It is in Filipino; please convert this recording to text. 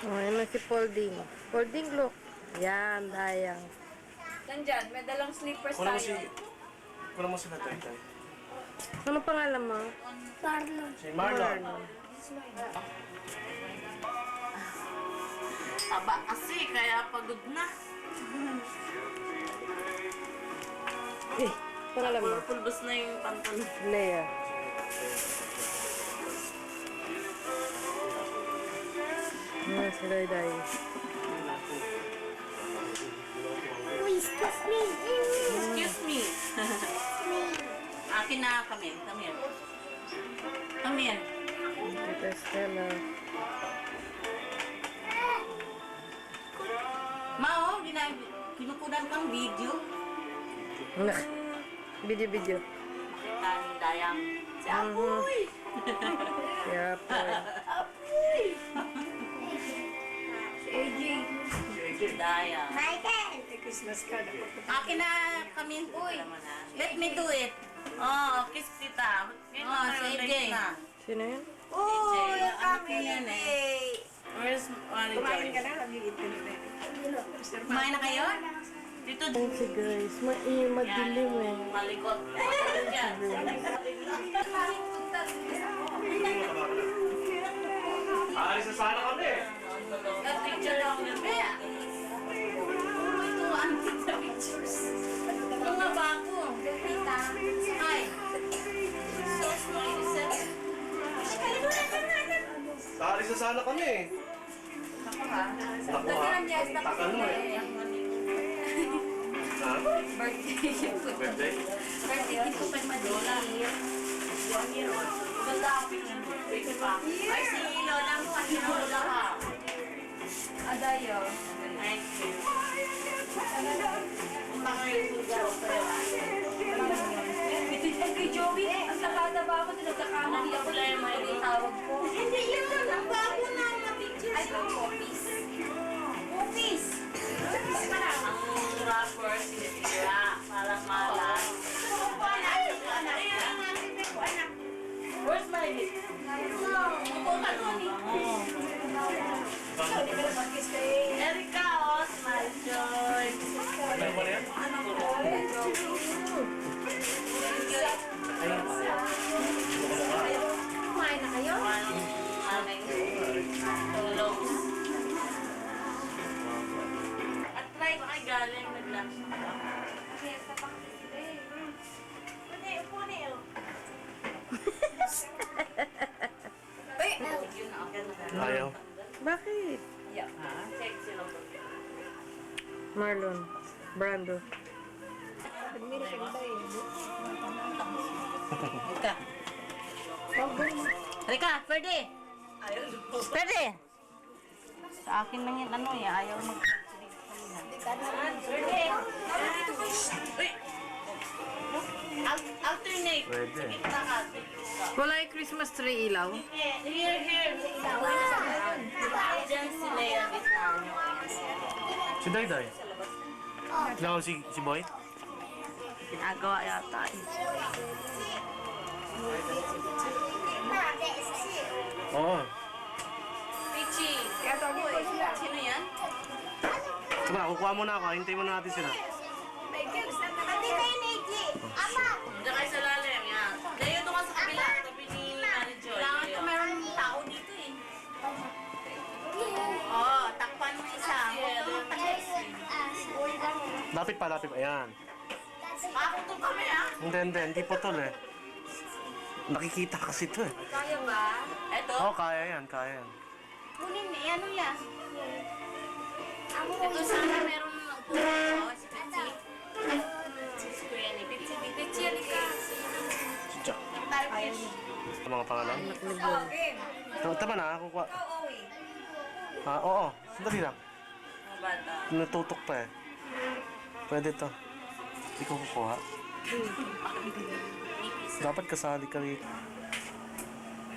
Oh, yun na si Paulding. Paulding, look. Yan, dayang. Nandyan, may dalang slippers Kulang mo tayo. kulang mo sila tay. Ano pangalan mo? Si Marlon. Taba kasi, kaya pagod na. Eh, pangalan mo? Pulbos na yung pantalon. Lea. Yan, si Day. Excuse me. Akin na kami. Come here. Come here. Tita Stella. Ma, oh, kinukunan kang video. Nak. Video. Makita ni Dayang. Si Apoy! Yeah, po. Si Dayang. Christmas card ako. Akin na kami. Uy, let me do it. Oh, kiss kita. Oh, sige. Sino yun? Oh, yung kami yan eh. Where's Mari Kumain ka Joy? na, mag-iit ka nila. Kumain na kayo? Dito. Yan si Grace. Madilim eh. Malikot. Yan. Aalis na sana kami. Nag-picture lang kami. Puro ito ang kita pictures. Ano nga ba ako? Hi. So small, Giselle. Aalis na sana kami. Ako ha? Ako ha? Takal mo eh. Ha? Birthday ko. Birthday? Birthday ko pa madali. 1 year old. Ganda ako yung birthday ko pa. Ay, si Lola mo. Ano Lola ka? Adayo. Thank you. Punta kayo yung lugar ko sa'yo. Kay Joey, ang nakataba ako, nagkakamali ako. Problema yung tawag ko. Hindi yun. Ang bago na mga pictures. Ay, poppies. Poppies! Poppies pa lang. Ang rapper, sinitira. Parang malas. Where's my lip? Upo ka doon eh. Hindi ka na mag-kiss kay... Erika, oh, smile joy. Ano ba yan? Kumain na kayo? Aming tulog. At try ko kay galing nag-lunch na ba? Yun na agad na. Ayaw. Bakit? Sexy lang. Marlon. Brando. Halika. Halika, Ferde! Ferde! Sa akin lang yan, ano eh, ayaw Ferde! Alternate. Pwede. Sa gitna ka. Wala yung Christmas tree ilaw. Here. Diyan si Lea, gitna nyo. Si Dayday. Kilala ko si Boy? Ginagawa yata eh. Oo. Pichi! Kaya tawagin ko sila. Sino yan? Sige na, kukuha muna ako. Hintayin muna natin sila. Michael, saan na Diyan kayo sa lalim, yan. Leo, doon ka sa kabila. Tabi ni Mary Joy. Kailangan ko meron tao dito eh. Oo, takpan mo isa. Huwag kang talis. Lapit pa. Ayan. Makakutong kami ah. Hindi putol eh. Nakikita kasi ito eh. Kaya ba? Eto. Oo, kaya yan. Kunin mo, ano yan? Ito sana meron upo. Si Pichi. Si Kuya ni Pichi. Pichi, halika. Tsa. Ang mga pangalan. Okay. Tama na, kukuha. Ikaw, Owie. Oo. Sandali lang. Mga bata. Natutok pa eh. Pwede to. Hindi ko kukuha. Dapat kasali ka rito.